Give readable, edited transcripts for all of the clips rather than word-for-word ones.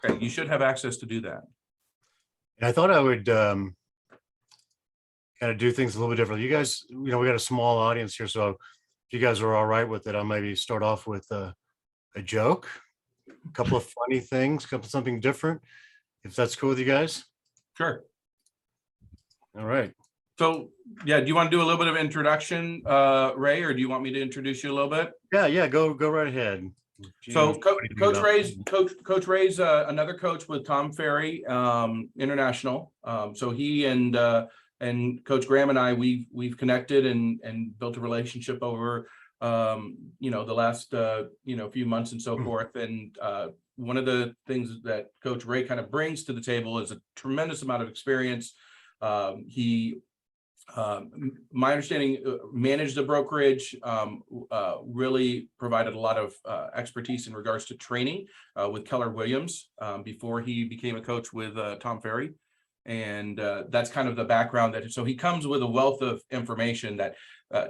Okay, you should have access to do that. And I thought I would kind of do things a little bit differently. You guys, we got a small audience here, so if you guys are all right with it, I'll maybe start off with a joke, a couple of funny things, something different, if that's cool with you guys. Sure. All right. So, yeah, do you want to do a little bit of introduction, Ray, or do you want me to introduce you a little bit? Yeah, go right ahead. So Coach Ray's another coach with Tom Ferry International. So he and Coach Graham and I, we've connected and built a relationship over the last few months and so forth. And one of the things that Coach Ray kind of brings to the table is a tremendous amount of experience. My understanding, managed a brokerage, really provided a lot of expertise in regards to training with Keller Williams before he became a coach with Tom Ferry. And that's kind of the background so he comes with a wealth of information that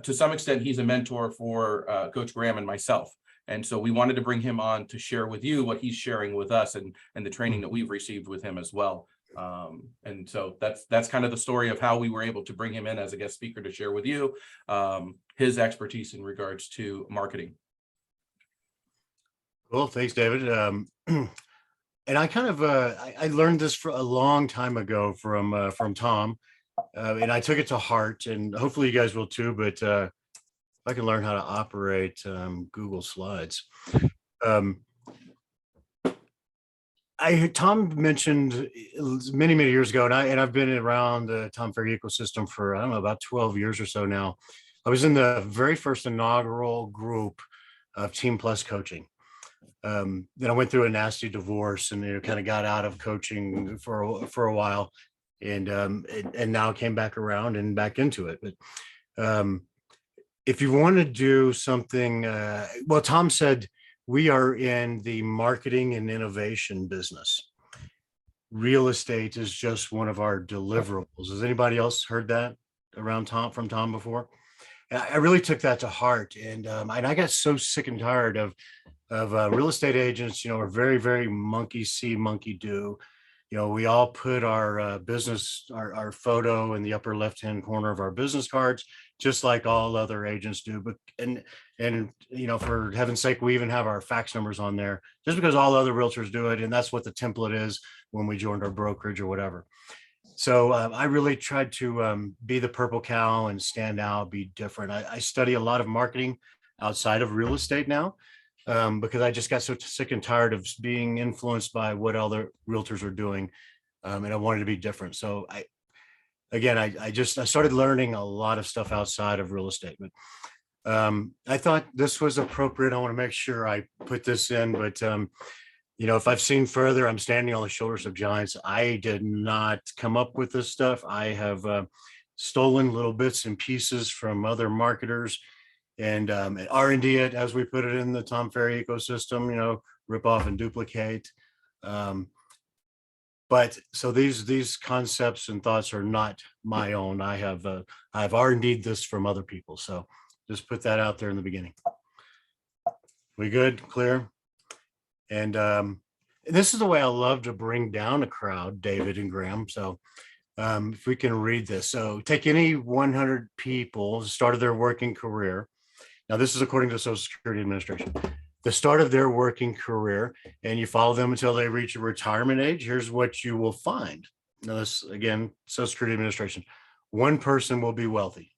to some extent he's a mentor for Coach Graham and myself. And so we wanted to bring him on to share with you what he's sharing with us and the training that we've received with him as well. And so that's kind of the story of how we were able to bring him in as a guest speaker to share with you his expertise in regards to marketing. Cool, thanks, David. And I kind of I learned this for a long time ago from Tom, and I took it to heart, and hopefully you guys will too. But I can learn how to operate Google Slides. Tom mentioned many years ago, and I've been around the Tom Ferry ecosystem for, I don't know, about 12 years or so now. I was in the very first inaugural group of Team Plus coaching. Then I went through a nasty divorce and kind of got out of coaching for a while, and now came back around and back into it. But if you want to do something, well, Tom said, we are in the marketing and innovation business. Real estate is just one of our deliverables. Has anybody else heard that from Tom before? And I really took that to heart, and I got so sick and tired of real estate agents. Are very monkey see, monkey do. We all put our business, our photo in the upper left-hand corner of our business cards, just like all other agents do. But and for heaven's sake, we even have our fax numbers on there just because all other realtors do it, and that's what the template is when we joined our brokerage or whatever. So I really tried to be the purple cow and stand out, be different. I study a lot of marketing outside of real estate now. Because I just got so sick and tired of being influenced by what other realtors are doing, and I wanted to be different. So I started learning a lot of stuff outside of real estate. But I thought this was appropriate. I want to make sure I put this in. But if I've seen further, I'm standing on the shoulders of giants. I did not come up with this stuff. I have stolen little bits and pieces from other marketers. And R&D it, as we put it in the Tom Ferry ecosystem, rip off and duplicate. But so these concepts and thoughts are not my own. I've R&D'd this from other people. So just put that out there in the beginning. We good? Clear? And this is the way I love to bring down a crowd, David and Graham. So if we can read this. So take any 100 people, started their working career. Now, this is according to the Social Security Administration, the start of their working career, and you follow them until they reach a retirement age. Here's what you will find. Now, this, again, Social Security Administration. 1 person will be wealthy.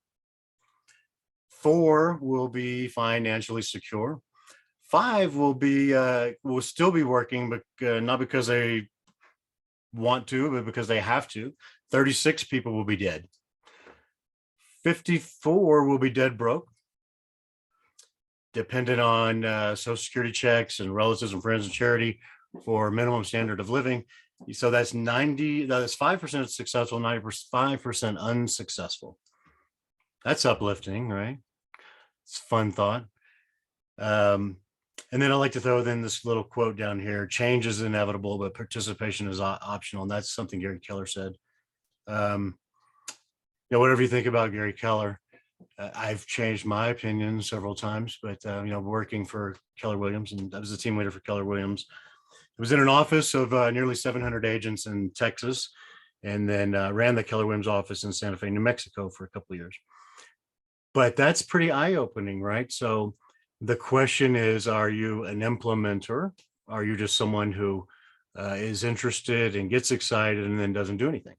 4 will be financially secure. 5 will still be working, but not because they want to, but because they have to. 36 people will be dead. 54 will be dead broke, dependent on Social Security checks and relatives and friends and charity for minimum standard of living. So that's 5% successful, 95% unsuccessful. That's uplifting, right? It's a fun thought. And then I like to throw in this little quote down here: change is inevitable, but participation is optional. And that's something Gary Keller said. Whatever you think about Gary Keller, I've changed my opinion several times, but working for Keller Williams, and I was the team leader for Keller Williams, was in an office of nearly 700 agents in Texas, and then ran the Keller Williams office in Santa Fe, New Mexico for a couple of years. But that's pretty eye-opening, right? So the question is, are you an implementer? Are you just someone who is interested and gets excited and then doesn't do anything?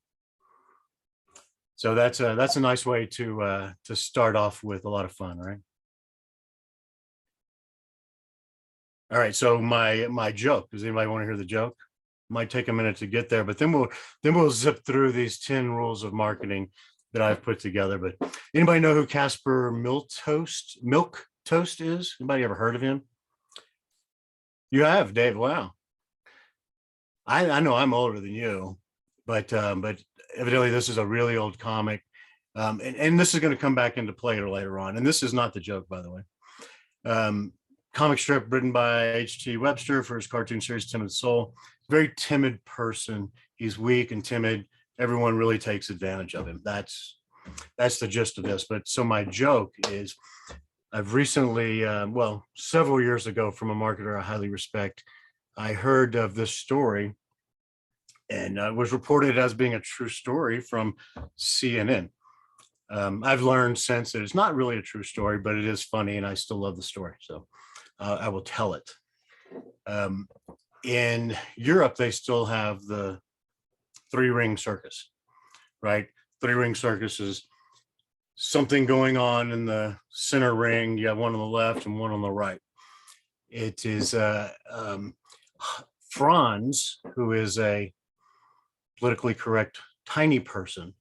So that's a nice way to start off with a lot of fun, right? All right, so my joke. Does anybody want to hear the joke? Might take a minute to get there, but then we'll zip through these 10 rules of marketing that I've put together. But anybody know who Casper Milk Toast is? Anybody ever heard of him? You have, Dave. Wow. I know I'm older than you, but evidently this is a really old comic. And this is going to come back into play later on. And this is not the joke, by the way. Comic strip written by H.G. Webster for his cartoon series Timid Soul. Very timid person. He's weak and timid. Everyone really takes advantage of him. That's the gist of this. But so my joke is, I've recently, well, several years ago, from a marketer I highly respect, I heard of this story, and it was reported as being a true story from CNN. I've learned since that it's not really a true story, but it is funny, and I still love the story. So I will tell it. In Europe, they still have the three-ring circus, right? Three-ring circus is something going on in the center ring. You have one on the left and one on the right. It is Franz, who is a politically correct tiny person.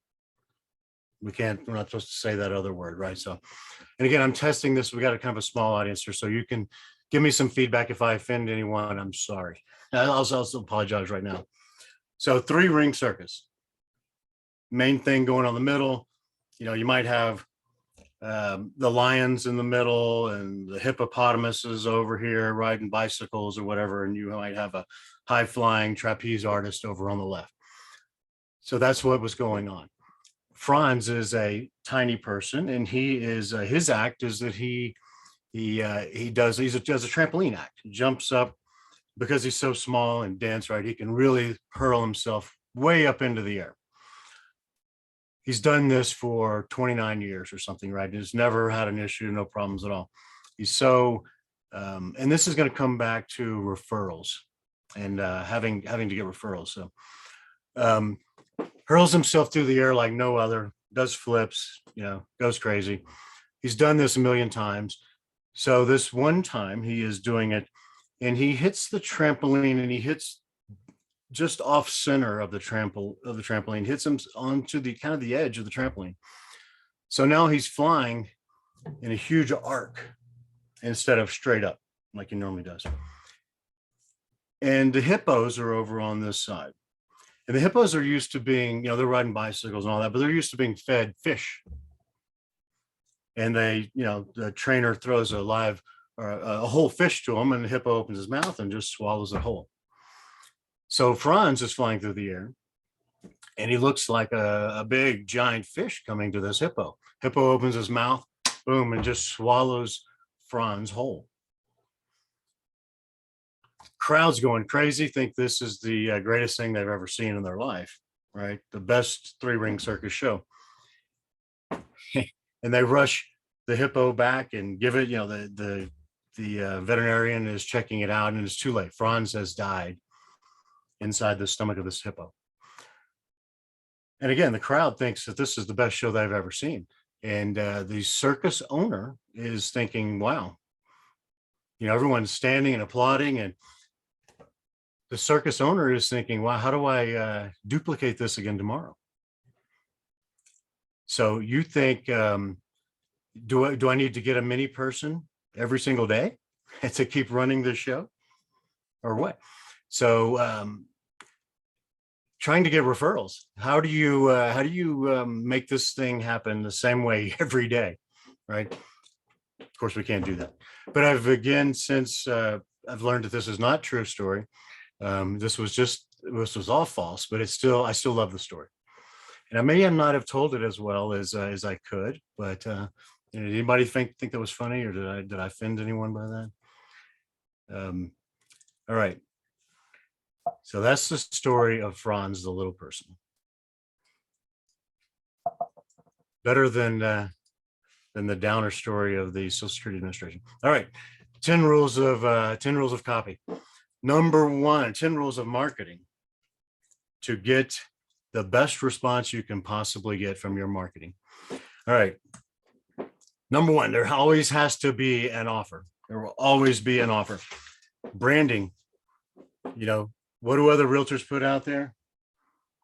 We're not supposed to say that other word, right? So, and again, I'm testing this. We got a kind of a small audience here, so you can give me some feedback if I offend anyone. I'm sorry. I'll also apologize right now. So, three-ring circus. Main thing going on the middle. You know, you might have the lions in the middle and the hippopotamuses over here riding bicycles or whatever, and you might have a high-flying trapeze artist over on the left. So that's what was going on. Franz is a tiny person, and he is his act is that he does a trampoline act. He jumps up because he's so small and dense, right? He can really hurl himself way up into the air. He's done this for 29 years or something, right? He's never had an issue, no problems at all. He's so, and this is going to come back to referrals and having to get referrals. So hurls himself through the air like no other, does flips, you know, goes crazy. He's done this a million times. So this one time he is doing it, and he hits the trampoline, and he hits just off center of the trampoline, hits him onto the kind of the edge of the trampoline. So now he's flying in a huge arc instead of straight up like he normally does. And the hippos are over on this side. And the hippos are used to being, you know, they're riding bicycles and all that, but they're used to being fed fish. And they, you know, the trainer throws a live or a whole fish to them, and the hippo opens his mouth and just swallows it whole. So Franz is flying through the air, and he looks like a big giant fish coming to this hippo. Hippo opens his mouth, boom, and just swallows Franz whole. Crowd's going crazy, think this is the greatest thing they've ever seen in their life, right? The best three-ring circus show. And they rush the hippo back and give it, you know, the veterinarian is checking it out, and it's too late. Franz has died inside the stomach of this hippo. And again, the crowd thinks that this is the best show they've ever seen. And the circus owner is thinking, wow, you know, everyone's standing and applauding, and the circus owner is thinking, wow, how do I duplicate this again tomorrow? So you think, do I need to get a mini person every single day to keep running this show, or what? So trying to get referrals. How do you make this thing happen the same way every day, right? Of course, we can't do that. But I've again, since I've learned that this is not true story. This was all false, but I still love the story. And I may not have told it as well as I could, but did anybody think that was funny, or did I offend anyone by that? All right. So that's the story of Franz, the little person. Better than the downer story of the Social Security Administration. All right, 10 rules of copy. Number one, 10 rules of marketing to get the best response you can possibly get from your marketing. All right. Number one, there always has to be an offer. There will always be an offer. Branding. You know, what do other realtors put out there?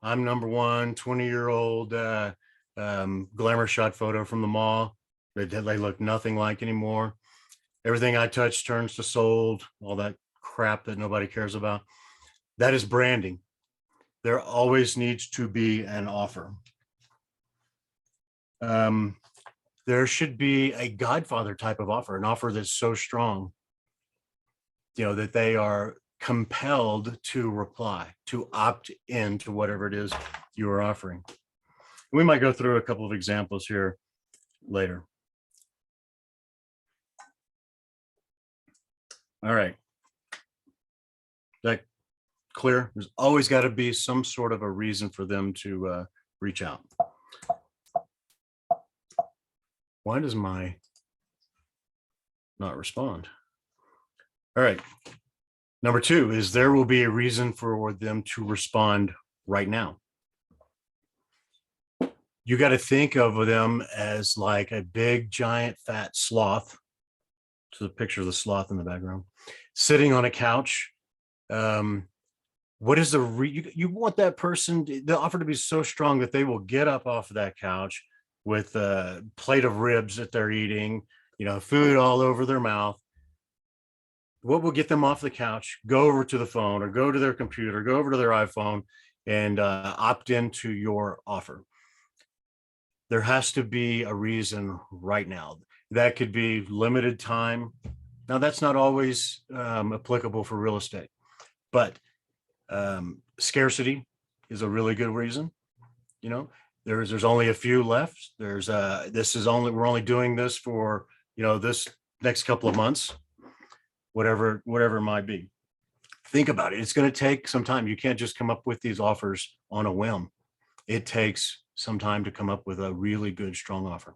I'm number one, 20-year-old glamour shot photo from the mall that they look nothing like anymore. Everything I touch turns to sold, all that crap that nobody cares about. That is branding. There always needs to be an offer. There should be a Godfather type of offer, an offer that's so strong, you know, that they are compelled to reply, to opt into whatever it is you are offering. We might go through a couple of examples here later. All right. That clear? There's always got to be some sort of a reason for them to reach out. Why does my not respond? All right. Number two is there will be a reason for them to respond right now. You got to think of them as like a big, giant, fat sloth. To the picture of the sloth in the background, sitting on a couch. What is you want that person, the offer to be so strong that they will get up off of that couch with a plate of ribs that they're eating, you know, food all over their mouth. What will get them off the couch, go over to the phone or go to their computer, go over to their iPhone and opt into your offer? There has to be a reason right now. That could be limited time. Now, that's not always applicable for real estate, but scarcity is a really good reason. You know, there's only a few left. We're only doing this for, you know, this next couple of months, whatever it might be. Think about it. It's going to take some time. You can't just come up with these offers on a whim. It takes some time to come up with a really good, strong offer.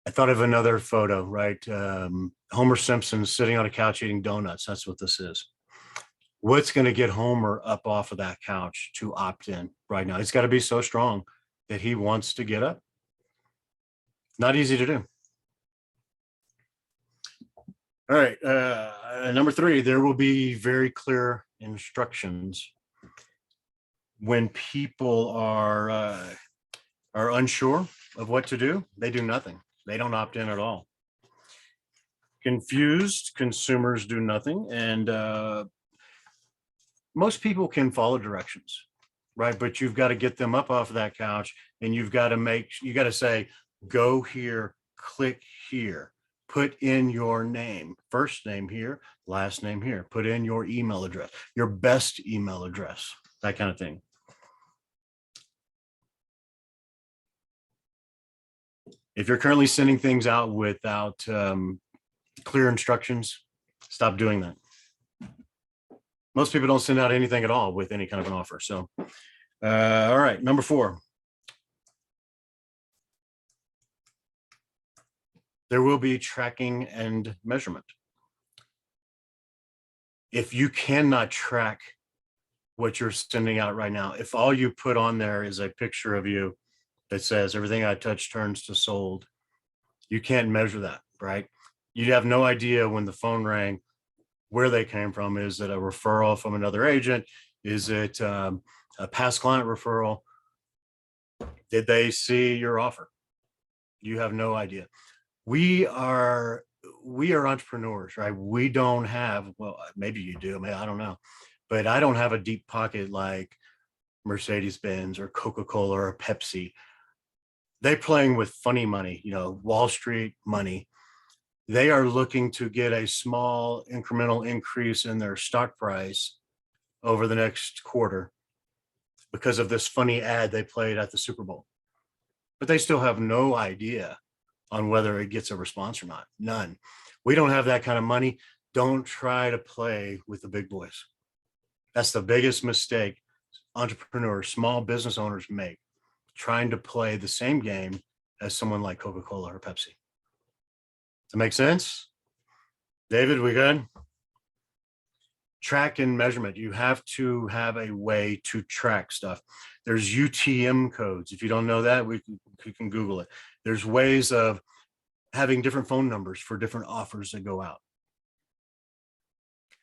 I thought of another photo, right? Homer Simpson sitting on a couch eating donuts. That's what this is. What's going to get Homer up off of that couch to opt in right now? It's got to be so strong that he wants to get up. Not easy to do. All right. Number three, there will be very clear instructions. When people are unsure of what to do, they do nothing. They don't opt in at all. Confused consumers do nothing. And most people can follow directions, right? But you've got to get them up off of that couch and you got to say, go here, click here, put in your name, first name here, last name here, put in your email address, your best email address, that kind of thing. If you're currently sending things out without clear instructions, stop doing that. Most people don't send out anything at all with any kind of an offer. So, all right, number four. There will be tracking and measurement. If you cannot track what you're sending out right now, if all you put on there is a picture of you that says everything I touch turns to sold, you can't measure that, right? You have no idea when the phone rang where they came from. Is it a referral from another agent? Is it a past client referral? Did they see your offer? You have no idea. We are entrepreneurs, right? We don't have, well, maybe you do, I don't know, but I don't have a deep pocket like Mercedes-Benz or Coca-Cola or Pepsi. They're playing with funny money, you know, Wall Street money. They are looking to get a small incremental increase in their stock price over the next quarter because of this funny ad they played at the Super Bowl. But they still have no idea on whether it gets a response or not. None. We don't have that kind of money. Don't try to play with the big boys. That's the biggest mistake entrepreneurs, small business owners make, trying to play the same game as someone like Coca-Cola or Pepsi. Does that make sense? David, we good? Track and measurement. You have to have a way to track stuff. There's UTM codes. If you don't know that, we can Google it. There's ways of having different phone numbers for different offers that go out.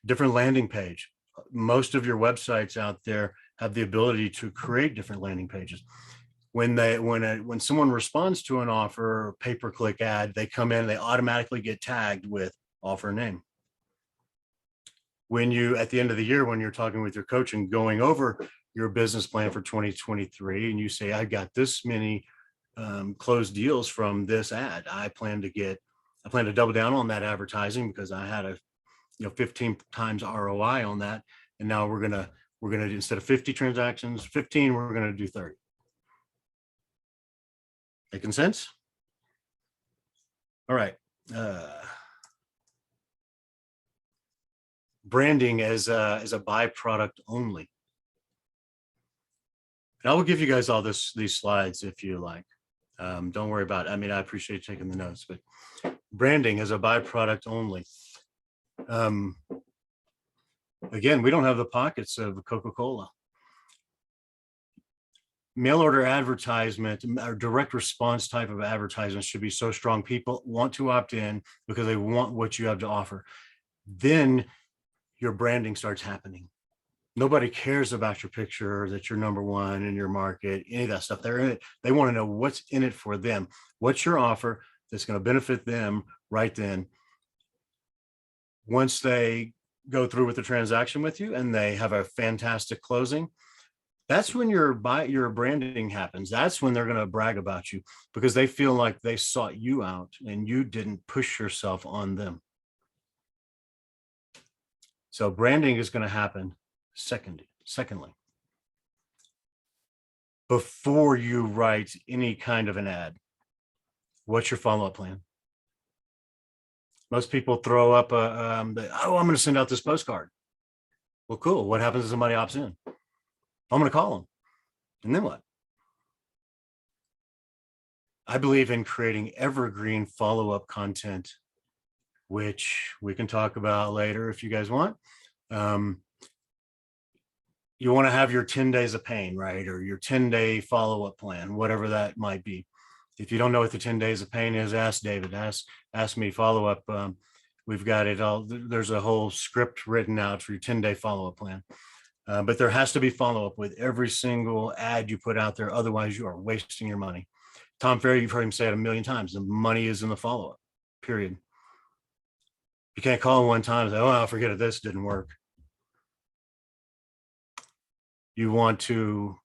Different landing page. Most of your websites out there have the ability to create different landing pages. When someone responds to an offer or pay-per-click ad, they come in, they automatically get tagged with offer name. When you, at the end of the year, when you're talking with your coach and going over your business plan for 2023, and you say, I got this many closed deals from this ad, I plan to double down on that advertising because I had a 15 times ROI on that. And now we're gonna instead of 50 transactions, 15, we're gonna do 30. Making sense? All right. Branding as a byproduct only. And I will give you guys all these slides if you like. Don't worry about it. I mean, I appreciate taking the notes, but branding as a byproduct only. Again, we don't have the pockets of Coca-Cola. Mail order advertisement or direct response type of advertisement should be so strong. People want to opt in because they want what you have to offer. Then your branding starts happening. Nobody cares about your picture, that you're number one in your market, any of that stuff. They're in it. They want to know what's in it for them. What's your offer that's going to benefit them right then? Once they go through with the transaction with you and they have a fantastic closing, that's when your branding happens. That's when they're going to brag about you because they feel like they sought you out and you didn't push yourself on them. So branding is going to happen secondly, before you write any kind of an ad. What's your follow-up plan? Most people throw up I'm going to send out this postcard. Well, cool. What happens if somebody opts in? I'm going to call them. And then what? I believe in creating evergreen follow-up content, which we can talk about later if you guys want. You want to have your 10 days of pain, right? Or your 10-day follow-up plan, whatever that might be. If you don't know what the 10 days of pain is, ask David, ask me, follow up. We've got it all. There's a whole script written out for your 10-day follow-up plan. But there has to be follow-up with every single ad you put out there. Otherwise, you are wasting your money. Tom Ferry, you've heard him say it a million times. The money is in the follow-up, period. You can't call him one time and say, oh, I'll forget it. This didn't work. You want to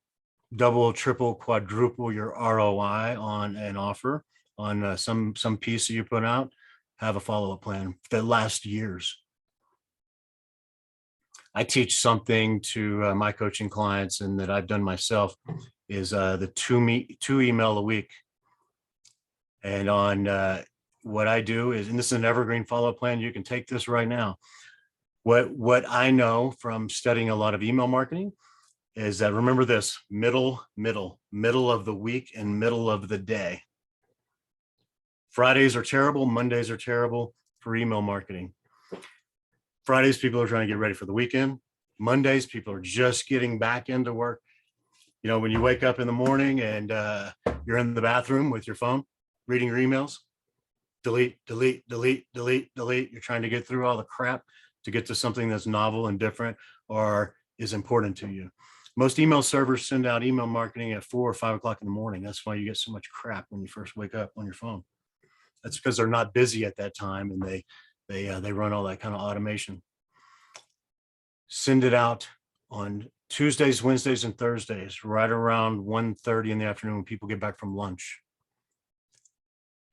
double, triple, quadruple your ROI on an offer, on some piece that you put out, have a follow-up plan that lasts years. I teach something to my coaching clients and that I've done myself is the two email a week. And on what I do is, and this is an evergreen follow-up plan, you can take this right now. What I know from studying a lot of email marketing is that, remember this, middle of the week and middle of the day. Fridays are terrible. Mondays are terrible for email marketing. Fridays, people are trying to get ready for the weekend. Mondays, people are just getting back into work. You know, when you wake up in the morning and you're in the bathroom with your phone, reading your emails, delete. You're trying to get through all the crap to get to something that's novel and different or is important to you. Most email servers send out email marketing at 4 or 5 o'clock in the morning. That's why you get so much crap when you first wake up on your phone. That's because they're not busy at that time and they run all that kind of automation. Send it out on Tuesdays, Wednesdays, and Thursdays, right around 1:30 in the afternoon when people get back from lunch.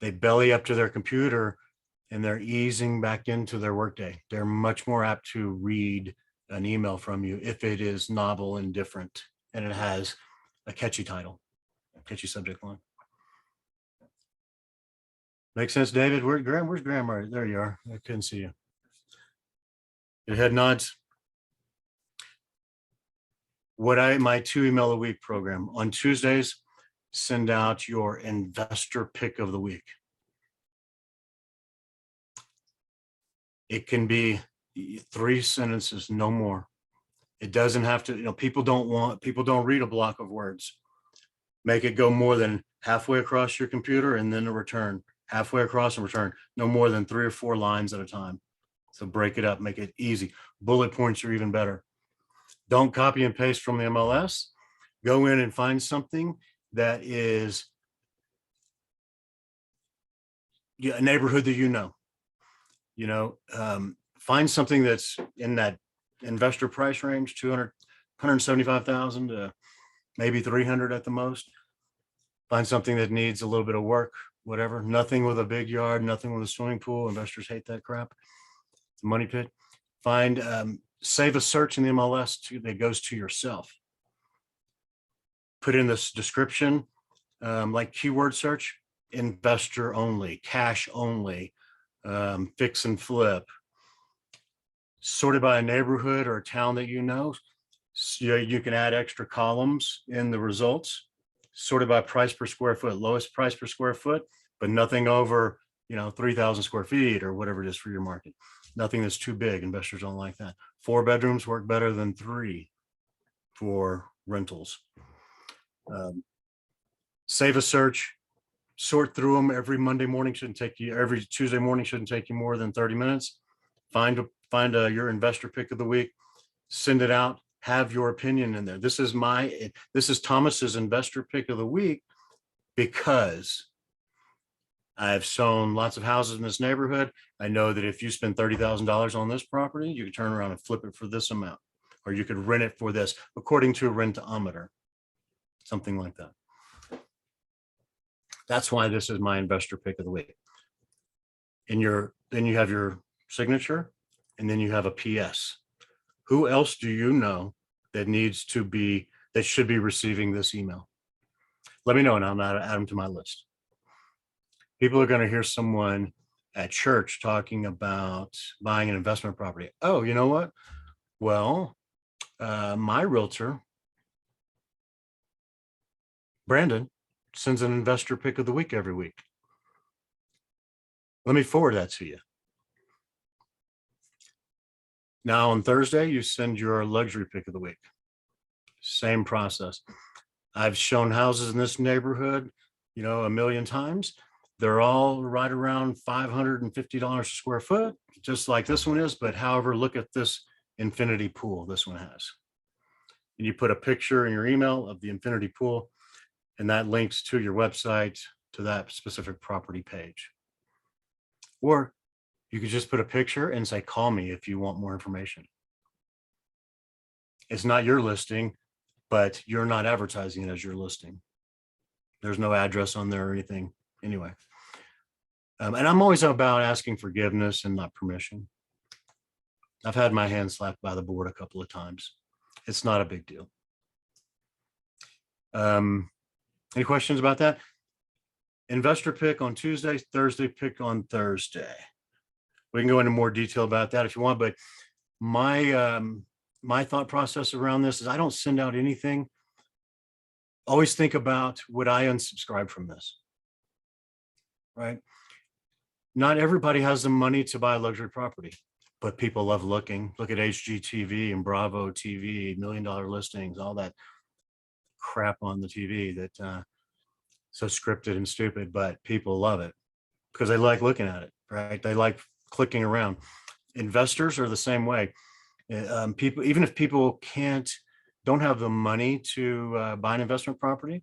They belly up to their computer and they're easing back into their workday. They're much more apt to read an email from you if it is novel and different and it has a catchy title, catchy subject line. Make sense, David? Where's Graham? There you are. I couldn't see you. Your head nods. My 2 email a week program on Tuesdays, send out your investor pick of the week. It can be 3 sentences, no more. It doesn't have to, people don't read a block of words. Make it go more than halfway across your computer and then a return, halfway across and return, no more than 3 or 4 lines at a time. So break it up, make it easy. Bullet points are even better. Don't copy and paste from the MLS. Go in and find something that is a neighborhood that find something that's in that investor price range, 200, 175,000 to maybe 300 at the most. Find something that needs a little bit of work, whatever. Nothing with a big yard, nothing with a swimming pool. Investors hate that crap. It's a money pit. Save a search in the MLS that goes to yourself. Put in this description, like keyword search, investor only, cash only, fix and flip. Sorted by a neighborhood or a town that you know. So you can add extra columns in the results. Sorted by price per square foot, lowest price per square foot, but nothing over 3,000 square feet or whatever it is for your market. Nothing that's too big. Investors don't like that. 4 bedrooms work better than 3 for rentals. Save a search, sort through them every Monday morning. Every Tuesday morning shouldn't take you more than 30 minutes. Find your investor pick of the week, send it out, have your opinion in there. This is Thomas's investor pick of the week because I've shown lots of houses in this neighborhood. I know that if you spend $30,000 on this property, you can turn around and flip it for this amount, or you could rent it for this according to a rentometer, something like that. That's why this is my investor pick of the week. Then you have your signature, and then you have a PS. Who else do you know that should be receiving this email? Let me know and I'll add them to my list. People are going to hear someone at church talking about buying an investment property. Oh, you know what? Well, my realtor, Brandon, sends an investor pick of the week every week. Let me forward that to you. Now on Thursday, you send your luxury pick of the week. Same process. I've shown houses in this neighborhood, a million times. They're all right around $550 a square foot, just like this one is. But however, look at this infinity pool this one has. And you put a picture in your email of the infinity pool, and that links to your website, to that specific property page. Or you could just put a picture and say, call me if you want more information. It's not your listing, but you're not advertising it as your listing. There's no address on there or anything anyway. And I'm always about asking forgiveness and not permission. I've had my hand slapped by the board a couple of times. It's not a big deal. Any questions about that? Investor pick on Tuesday, Thursday pick on Thursday. We can go into more detail about that if you want, but my thought process around this is I don't send out anything. Always think about, would I unsubscribe from this? Right? Not everybody has the money to buy a luxury property, but people love looking. Look at HGTV and Bravo TV, $1 million listings, all that crap on the TV that so scripted and stupid, but people love it because they like looking at it, right? They like clicking around. Investors are the same way. People, even if people don't have the money to buy an investment property,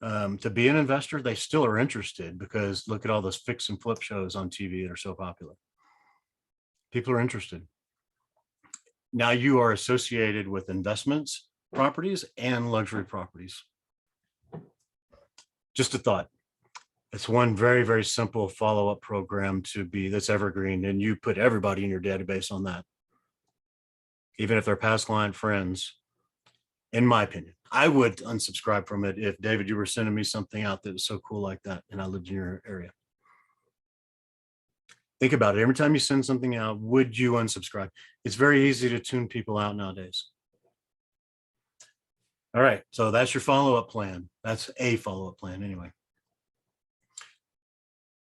to be an investor, they still are interested because look at all those fix and flip shows on TV that are so popular. People are interested. Now you are associated with investments, properties, and luxury properties. Just a thought. It's one very, very simple follow-up program that's evergreen, and you put everybody in your database on that. Even if they're past client friends, in my opinion. I would unsubscribe from it if, David, you were sending me something out that was so cool like that and I lived in your area. Think about it. Every time you send something out, would you unsubscribe? It's very easy to tune people out nowadays. All right, so that's your follow-up plan. That's a follow-up plan anyway.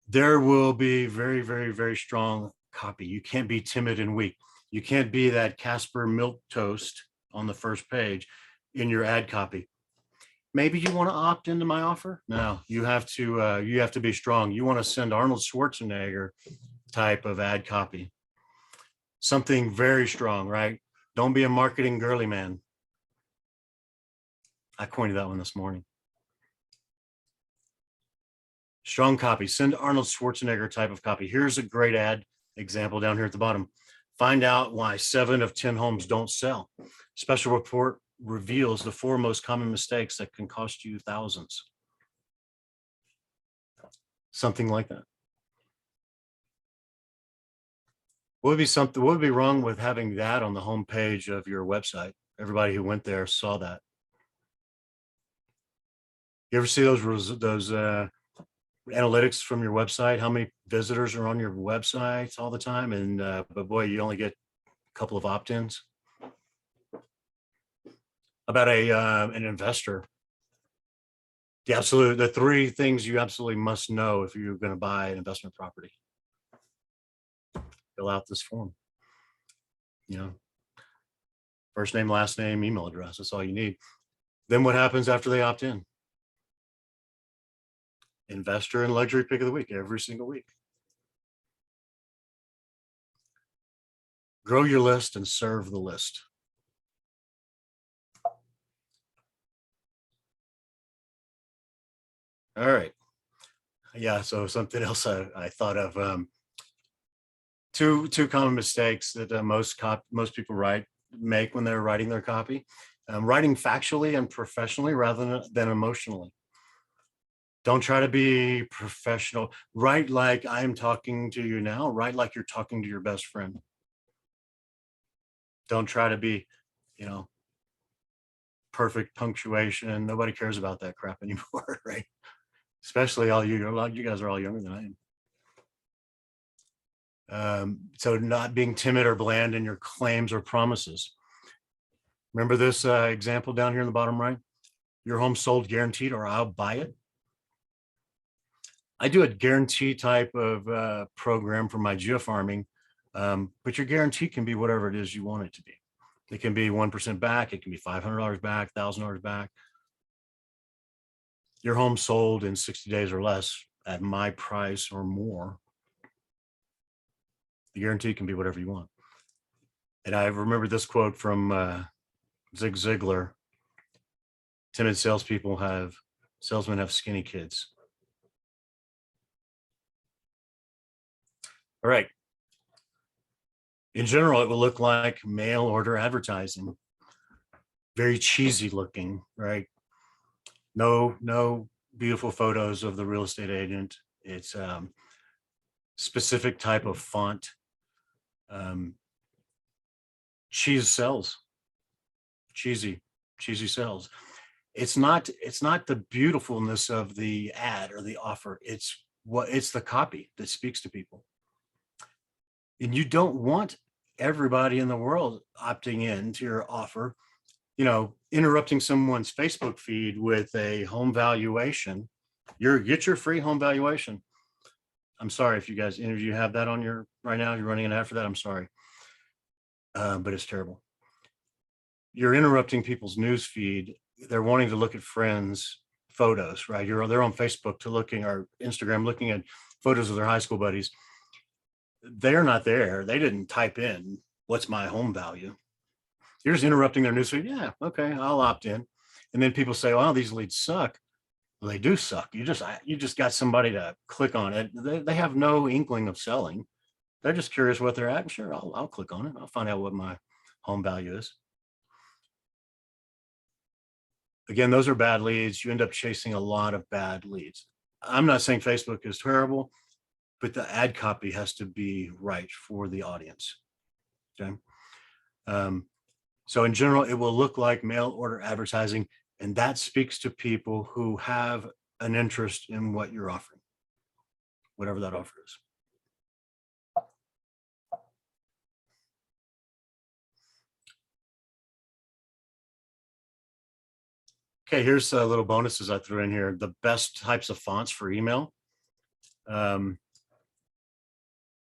There will be very, very, very strong copy. You can't be timid and weak. You can't be that Casper milk toast on the first page in your ad copy. Maybe you want to opt into my offer. No, you have to be strong. You want to send Arnold Schwarzenegger type of ad copy. Something very strong, right? Don't be a marketing girly man. I coined that one this morning. Strong copy. Send Arnold Schwarzenegger type of copy. Here's a great ad example down here at the bottom. Find out why 7 of 10 homes don't sell. Special report reveals the 4 most common mistakes that can cost you thousands. Something like that. What would be wrong with having that on the homepage of your website? Everybody who went there saw that. You ever see those analytics from your website? How many visitors are on your website all the time? And but boy, you only get a couple of opt-ins. About an investor. The 3 things you absolutely must know if you're going to buy an investment property. Fill out this form. You know, first name, last name, email address. That's all you need. Then what happens after they opt in? Investor and luxury pick of the week every single week. Grow your list and serve the list. All right. Yeah. So something else I thought of. Two common mistakes that most people make when they're writing their copy. Writing factually and professionally rather than emotionally. Don't try to be professional. Write like I'm talking to you now. Write like you're talking to your best friend. Don't try to be, perfect punctuation. Nobody cares about that crap anymore, right? Especially you guys are all younger than I am. So not being timid or bland in your claims or promises. Remember this example down here in the bottom right? Your home sold guaranteed, or I'll buy it. I do a guarantee type of program for my geofarming, but your guarantee can be whatever it is you want it to be. It can be 1% back. It can be $500 back, $1,000 back. Your home sold in 60 days or less at my price or more. The guarantee can be whatever you want. And I remember this quote from Zig Ziglar. Timid salesmen have skinny kids. All right. In general, it will look like mail order advertising. Very cheesy looking, right? No beautiful photos of the real estate agent. It's specific type of font. Cheese sells. Cheesy sells. It's not the beautifulness of the ad or the offer. It's the copy that speaks to people. And you don't want everybody in the world opting in to your offer, interrupting someone's Facebook feed with a home valuation. Get your free home valuation. I'm sorry if you guys, any of you have that on your right now, you're running an ad for that. I'm sorry. But it's terrible. You're interrupting people's news feed. They're wanting to look at friends' photos, right? They're on Facebook or Instagram looking at photos of their high school buddies. They're not there. They didn't type in, what's my home value? You're just interrupting their newsfeed. Yeah, okay, I'll opt in. And then people say, well, these leads suck. Well, they do suck. You just got somebody to click on it. They have no inkling of selling. They're just curious what they're at. Sure, I'll click on it. I'll find out what my home value is. Again, those are bad leads. You end up chasing a lot of bad leads. I'm not saying Facebook is terrible, but the ad copy has to be right for the audience. Okay. So in general, it will look like mail order advertising, and that speaks to people who have an interest in what you're offering, whatever that offer is. Okay, here's little bonuses I threw in here. The best types of fonts for email.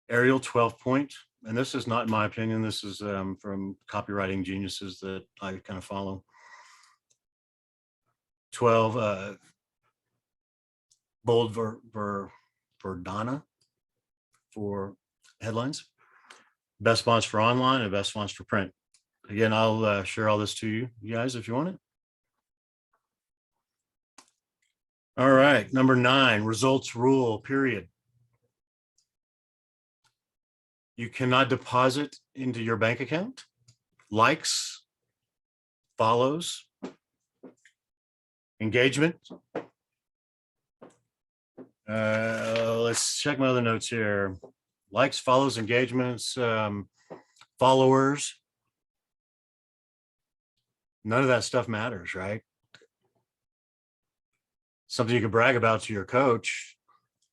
Arial 12 point. And this is not my opinion. This is from copywriting geniuses that I kind of follow. 12 bold Verdana for headlines. Best fonts for online and best fonts for print. Again, I'll share all this to you guys if you want it. All right, number 9, results rule, period. You cannot deposit into your bank account likes, follows, engagement. Let's check my other notes here. Likes, follows, engagements, followers. None of that stuff matters, right? Something you can brag about to your coach,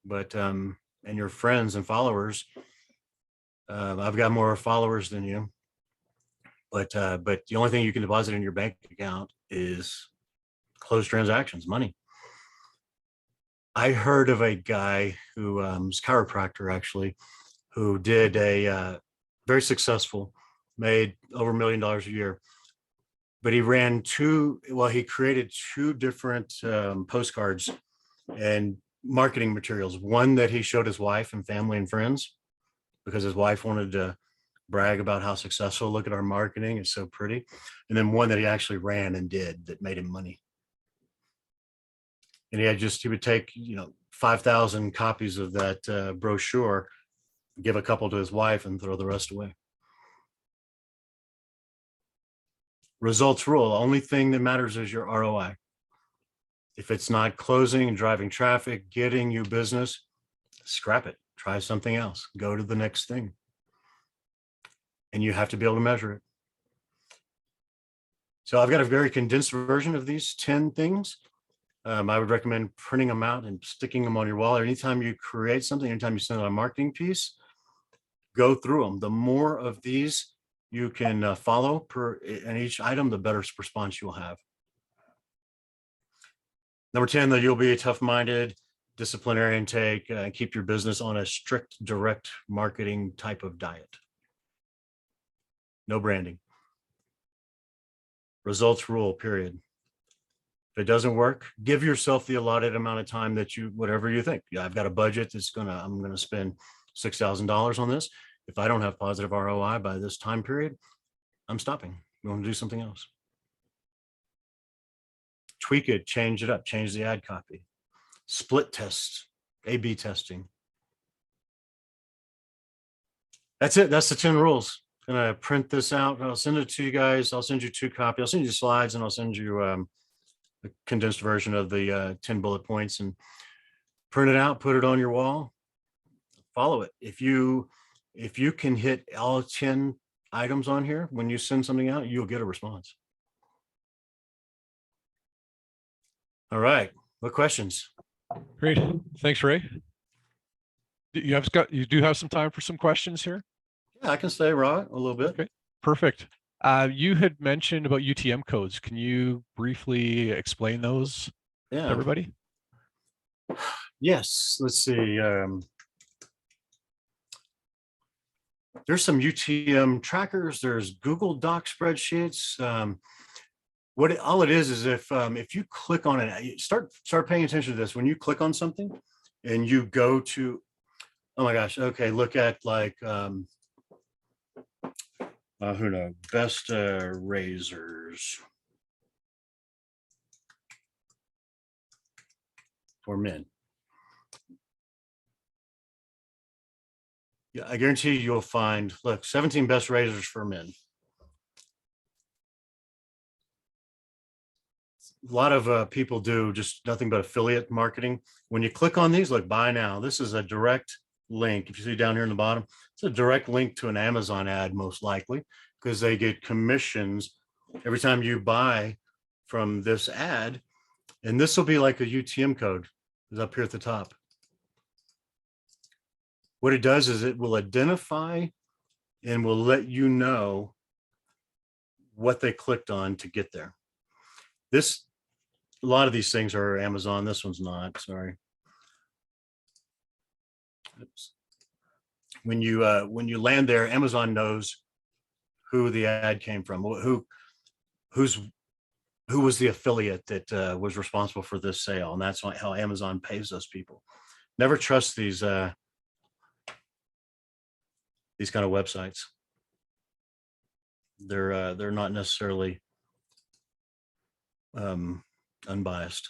but and your friends and followers. I've got more followers than you, but the only thing you can deposit in your bank account is closed transactions, money. I heard of a guy who was a chiropractor actually, who did a very successful, made over $1 million a year, but he created 2 different postcards and marketing materials. One that he showed his wife and family and friends, because his wife wanted to brag about how successful, look at our marketing, it's so pretty. And then one that he actually ran and did that made him money. And he would take, 5,000 copies of that brochure, give a couple to his wife and throw the rest away. Results rule, the only thing that matters is your ROI. If it's not closing and driving traffic, getting you business, scrap it, try something else, go to the next thing. And you have to be able to measure it. So I've got a very condensed version of these 10 things. I would recommend printing them out and sticking them on your wall. Anytime you create something, anytime you send out a marketing piece, go through them. The more of these you can follow in each item, the better response you'll have. Number 10, that you'll be a tough-minded, disciplinarian take, and keep your business on a strict direct marketing type of diet. No branding. Results rule, period. If it doesn't work, give yourself the allotted amount of time that whatever you think. Yeah, I've got a budget I'm going to spend $6,000 on this. If I don't have positive ROI by this time period, I'm stopping. I'm going to do something else. Tweak it, change it up, change the ad copy. Split tests, A/B testing. That's it. That's the 10 rules. I'm going to print this out. I'll send it to you guys. I'll send you 2 copies. I'll send you slides, and I'll send you a condensed version of the 10 bullet points, and print it out, put it on your wall, follow it. If you can hit all 10 items on here, when you send something out, you'll get a response. All right. What questions? Great. Thanks, Ray. You do have some time for some questions here? Yeah, I can stay, Rod, a little bit. Okay, perfect. You had mentioned about UTM codes. Can you briefly explain those to everybody? Yes. Let's see. There's some UTM trackers. There's Google Doc spreadsheets. All it is if you click on it, start paying attention to this. When you click on something and you go to, oh my gosh, okay, look at like who knows, best razors for men. Yeah, I guarantee you'll find, look, 17 best razors for men. A lot of people do just nothing but affiliate marketing. When you click on these, look, buy now. This is a direct link. If you see down here in the bottom, it's a direct link to an Amazon ad, most likely, because they get commissions every time you buy from this ad. And this will be like a UTM code is up here at the top. What it does is it will identify and will let you know what they clicked on to get there. This a lot of these things are Amazon. This one's not, sorry. Oops. When you land there, Amazon knows who the ad came from, who was the affiliate that was responsible for this sale, and that's how Amazon pays those people. Never trust these kind of websites. They're not necessarily unbiased.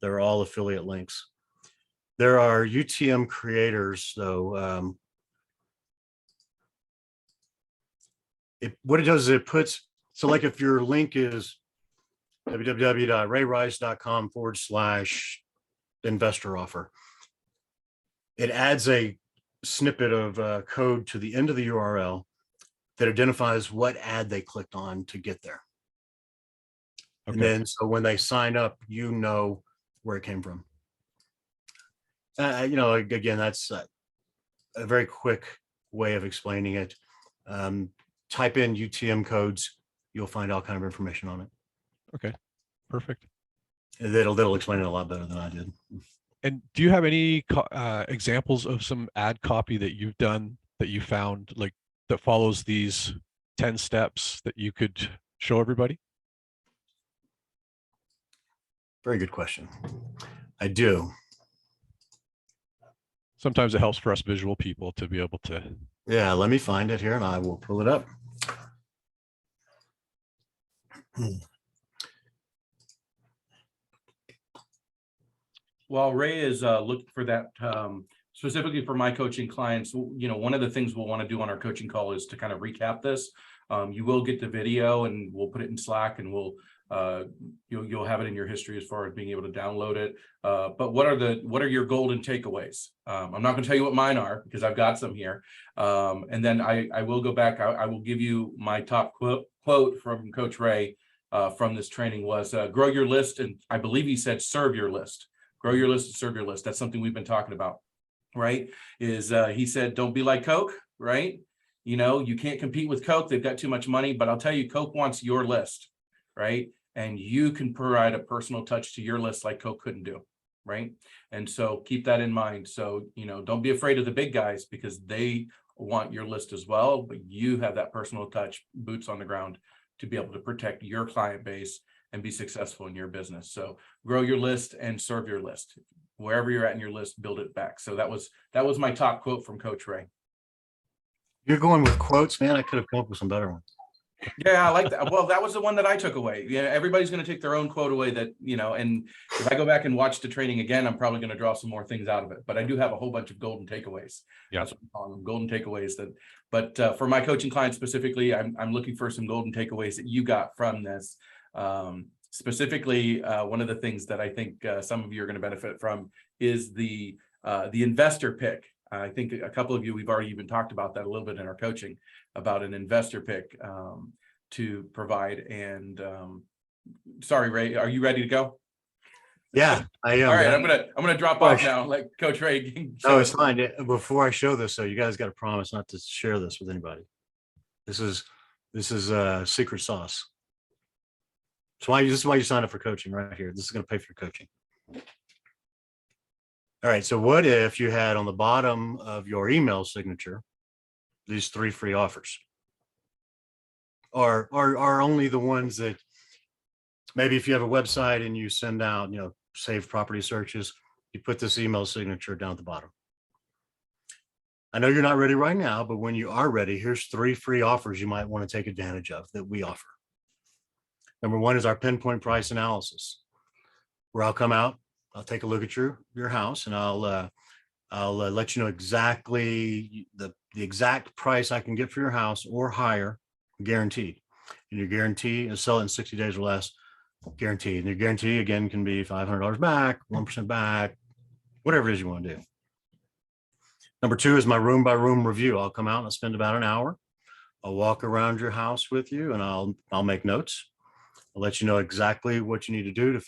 They're all affiliate links. There are UTM creators, though. What it does is it puts, so like if your link is www.rayrice.com/investor offer, it adds a snippet of code to the end of the URL that identifies what ad they clicked on to get there. Okay. And then so when they sign up, you know where it came from. Again, that's a very quick way of explaining it. Type in UTM codes, you'll find all kind of information on it. Okay, perfect. That'll explain it a lot better than I did. And do you have any examples of some ad copy that you've done that you found like that follows these 10 steps that you could show everybody? Very good question. I do. Sometimes it helps for us visual people to be able to. Yeah, let me find it here and I will pull it up. While Ray is looking for that, specifically for my coaching clients, one of the things we'll want to do on our coaching call is to kind of recap this. You will get the video and we'll put it in Slack, and you'll have it in your history as far as being able to download it. But what are your golden takeaways? I'm not going to tell you what mine are because I've got some here. And then I will go back. I will give you my top quote from Coach Ray from this training was grow your list. And I believe he said, serve your list. Grow your list and serve your list. That's something we've been talking about, right? He said, don't be like Coke, right? You can't compete with Coke. They've got too much money, but I'll tell you, Coke wants your list, right? And you can provide a personal touch to your list like Coke couldn't do, right? And so keep that in mind. So, don't be afraid of the big guys because they want your list as well, but you have that personal touch, boots on the ground to be able to protect your client base and be successful in your business. So grow your list and serve your list. Wherever you're at in your list, build it back. So that was my top quote from Coach Ray. You're going with quotes, man. I could have come up with some better ones. Yeah, I like that. Well, that was the one that I took away. Yeah, everybody's going to take their own quote away that, and if I go back and watch the training again, I'm probably going to draw some more things out of it. But I do have a whole bunch of golden takeaways. Yeah. That's what I'm calling them, golden takeaways. But for my coaching clients specifically, I'm looking for some golden takeaways that you got from this. Specifically, one of the things that I think some of you are going to benefit from is the investor pick. I think a couple of you, we've already even talked about that a little bit in our coaching about an investor pick to provide. And sorry, Ray, are you ready to go? Yeah, I am. All right, I'm gonna drop off now. Like Coach Ray. No, it's fine. Before I show this, so you guys got to promise not to share this with anybody. This is secret sauce. This is why you sign up for coaching right here. This is going to pay for your coaching. All right. So what if you had on the bottom of your email signature these 3 free offers? Or are only the ones that maybe if you have a website and you send out, save property searches, you put this email signature down at the bottom. I know you're not ready right now, but when you are ready, here's 3 free offers you might want to take advantage of that we offer. Number 1 is our pinpoint price analysis, where I'll come out, I'll take a look at your house, and I'll let you know exactly the exact price I can get for your house or higher, guaranteed. And your guarantee is sell it in 60 days or less, guaranteed. And your guarantee again can be $500 back, 1% back, whatever it is you want to do. Number 2 is my room by room review. I'll come out and I'll spend about an hour. I'll walk around your house with you and I'll make notes. I'll let you know exactly what you need to do to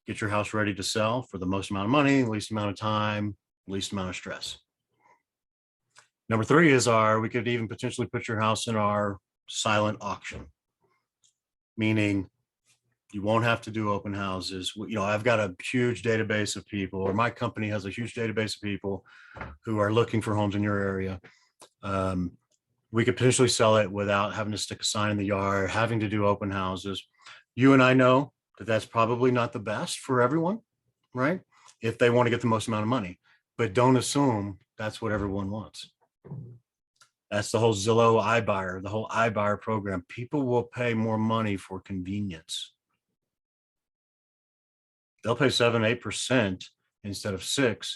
get your house ready to sell for the most amount of money, least amount of time, least amount of stress. Number 3 is we could even potentially put your house in our silent auction, meaning You won't have to do open houses. I've got a huge database of people, or my company has a huge database of people who are looking for homes in your area. We could potentially sell it without having to stick a sign in the yard, having to do open houses. You and I know that that's probably not the best for everyone, right? If they want to get the most amount of money, but don't assume that's what everyone wants. That's the whole Zillow iBuyer, the whole iBuyer program. People will pay more money for convenience. They'll pay 7, 8% instead of 6%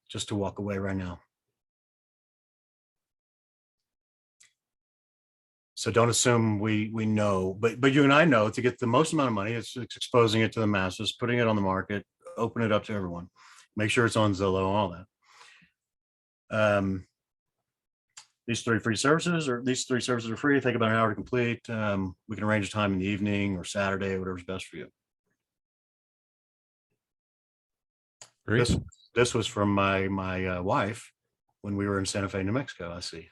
just to walk away right now. So don't assume we know, but you and I know to get the most amount of money, it's exposing it to the masses, putting it on the market, open it up to everyone, make sure it's on Zillow, all that. These three services are free. Take about an hour to complete. We can arrange a time in the evening or Saturday, whatever's best for you. Great. This was from my wife when we were in Santa Fe, New Mexico. I see.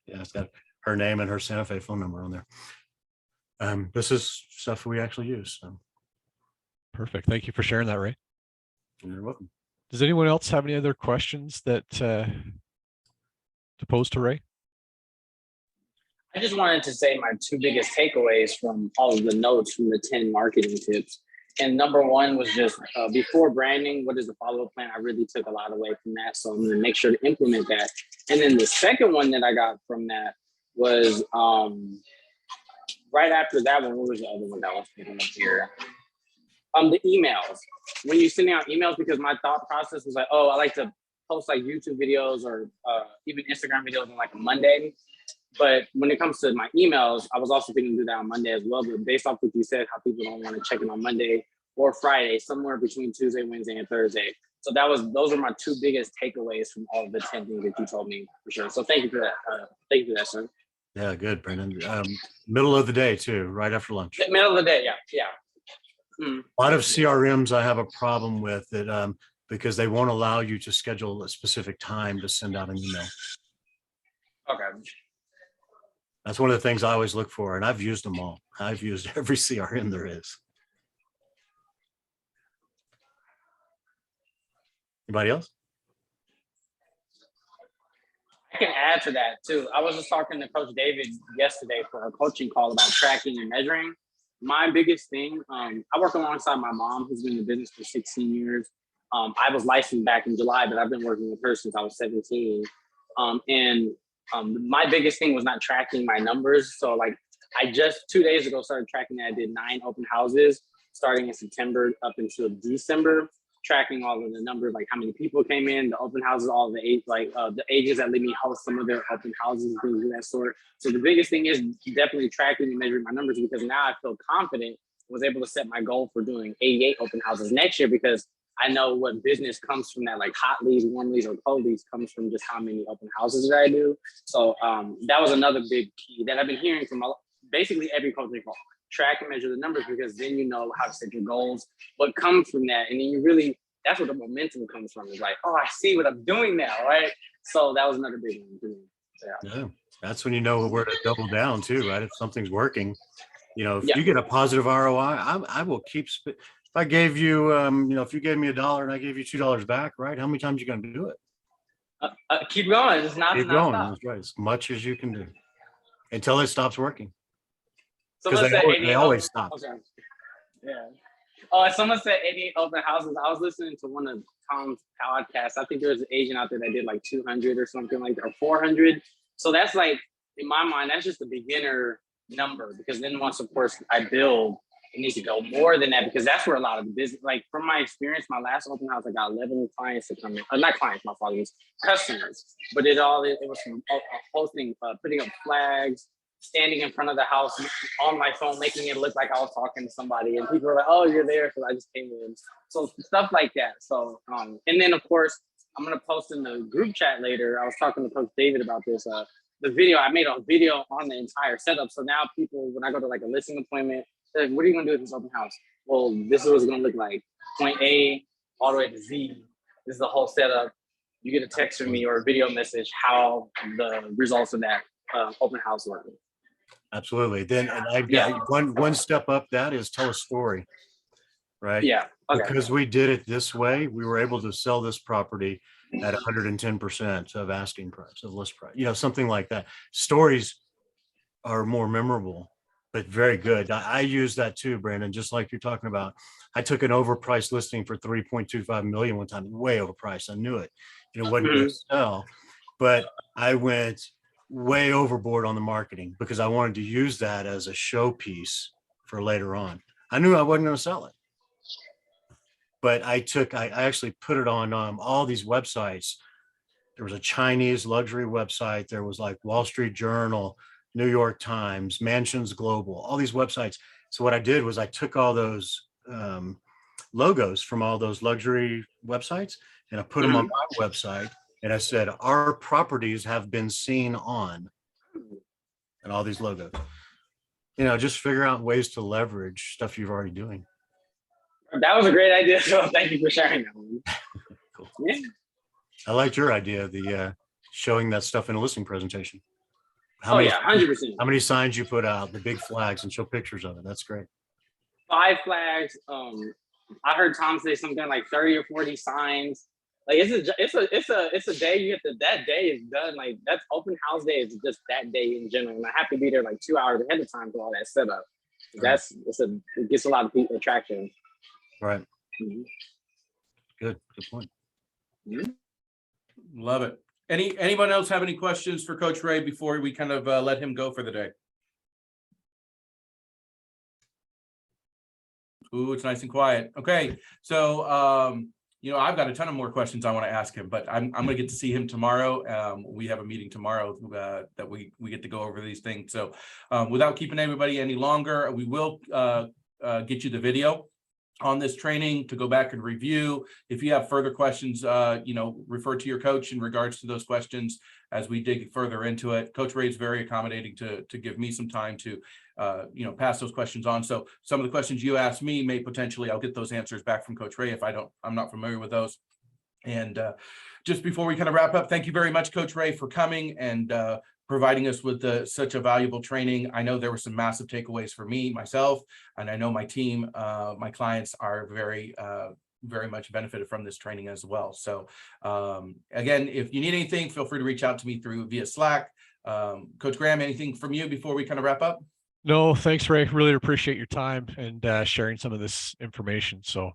Yeah, it's got her name and her Santa Fe phone number on there. This is stuff we actually use. So. Perfect. Thank you for sharing that, Ray. You're welcome. Does anyone else have any other questions that to pose to Ray? I just wanted to say my 2 biggest takeaways from all of the notes from the 10 marketing tips. And number 1 was just before branding, what is the follow-up plan? I really took a lot away from that. So I'm going to make sure to implement that. And then the second one that I got from that was right after that one, what was the other one that was picking up here? The emails. When you're sending out emails, because my thought process was like, oh, I like to post like YouTube videos or even Instagram videos on like a Monday. But when it comes to my emails, I was also thinking to do that on Monday as well. But based off what you said, how people don't want to check in on Monday or Friday, somewhere between Tuesday, Wednesday, and Thursday. So those are my 2 biggest takeaways from all of the 10 things that you told me for sure. So thank you for that. Thank you for that, sir. Yeah, good, Brendan. Middle of the day too, right after lunch. Middle of the day, yeah. Mm. A lot of CRMs I have a problem with that because they won't allow you to schedule a specific time to send out an email. Okay. That's one of the things I always look for, and I've used them all. I've used every CRM there is. Anybody else? I can add to that too. I was just talking to Coach David yesterday for a coaching call about tracking and measuring. My biggest thing, I work alongside my mom, who's been in the business for 16 years. I was licensed back in July, but I've been working with her since I was 17. My biggest thing was not tracking my numbers. So like I just 2 days ago started tracking that. I did 9 open houses starting in September up until December, tracking all of the numbers, like how many people came in, the open houses, all of the agents that let me host some of their open houses, things of that sort. So the biggest thing is definitely tracking and measuring my numbers, because now I feel confident, was able to set my goal for doing 88 open houses next year, because I know what business comes from that, like hot leads, warm leads, or cold leads comes from just how many open houses that I do. So that was another big key that I've been hearing from basically every coaching call. Track and measure the numbers, because then you know how to set your goals, what comes from that. And then you really, that's where the momentum comes from. It's like, oh, I see what I'm doing now, right? So that was another big one for me. Yeah, that's when you know where to double down too, right? If something's working, if you get a positive ROI, I will keep. If I gave you, if you gave me $1 and I gave you $2 back, right? How many times are you going to do it? Keep going. It's not keep going. That's right. As much as you can do until it stops working. Because they always stop. Okay. Yeah. Oh, someone said 88 open houses. I was listening to one of Tom's podcasts. I think there was an agent out there that did like 200 or something like that, or 400. So that's like, in my mind, that's just a beginner number, because then once, of course, I build, it needs to go more than that, because that's where a lot of the business, like from my experience, my last open house, I got 11 clients to come in. Not clients, my father's customers. But it was from hosting, putting up flags, standing in front of the house on my phone, making it look like I was talking to somebody, and people were like, "Oh, you're there," because I just came in. So stuff like that. So, and then of course, I'm gonna post in the group chat later. I was talking to Coach David about this. The video, I made a video on the entire setup. So now people, when I go to like a listing appointment, they're like, "What are you gonna do with this open house?" Well, this is what it's gonna look like. Point A all the way to Z. This is the whole setup. You get a text from me or a video message how the results of that open house working. Absolutely. Then, and I've Yeah. got one step up, that is tell a story, right? Yeah. Okay. Because we did it this way, we were able to sell this property at 110% of asking price, of list price, something like that. Stories are more memorable, but very good. I use that too, Brandon, just like you're talking about. I took an overpriced listing for 3.25 million one time, way overpriced. I knew it. It wasn't going to sell, but I went way overboard on the marketing because I wanted to use that as a showpiece for later on. I knew I wasn't going to sell it, but I actually put it on all these websites. There was a Chinese luxury website. There was like Wall Street Journal, New York Times, Mansions Global, all these websites. So what I did was I took all those logos from all those luxury websites and I put them on my website. And I said, our properties have been seen on, and all these logos. Just figure out ways to leverage stuff you're already doing. That was a great idea. So thank you for sharing that one. Cool. Yeah. I liked your idea, the showing that stuff in a listing presentation. Oh yeah, 100%. How many signs you put out, the big flags, and show pictures of it. That's great. 5 flags. I heard Tom say something like 30 or 40 signs. Like it's a day you get that day is done. Like that's open house day is just that day in general. And I have to be there like 2 hours ahead of time for all that setup. Right. It gets a lot of people attraction. Right. Good point. Love it. Anyone else have any questions for Coach Ray before we kind of let him go for the day? Ooh, it's nice and quiet. Okay, so I've got a ton of more questions I want to ask him, but I'm going to get to see him tomorrow. We have a meeting tomorrow that we get to go over these things. So without keeping everybody any longer, we will get you the video on this training to go back and review. If you have further questions, refer to your coach in regards to those questions as we dig further into it. Coach Ray is very accommodating to give me some time to pass those questions on. So some of the questions you ask me may potentially, I'll get those answers back from Coach Ray if I'm not familiar with those. And just before we kind of wrap up, thank you very much, Coach Ray, for coming and providing us with such a valuable training. I know there were some massive takeaways for me, myself, and I know my team, my clients are very much benefited from this training as well. So again, if you need anything, feel free to reach out to me via Slack. Coach Graham, anything from you before we kind of wrap up? No, thanks, Ray. Really appreciate your time and sharing some of this information. So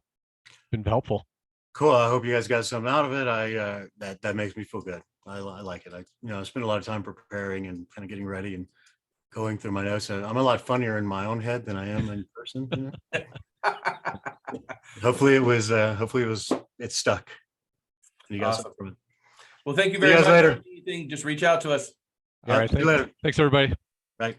been helpful. Cool. I hope you guys got something out of it. That makes me feel good. I like it. I spend a lot of time preparing and kind of getting ready and going through my notes. I'm a lot funnier in my own head than I am in person. Hopefully it stuck. You got Awesome. something from it. Well, thank you See you very guys much. later. Anything, just reach out to us. All right. See you later. Thanks, everybody. Bye.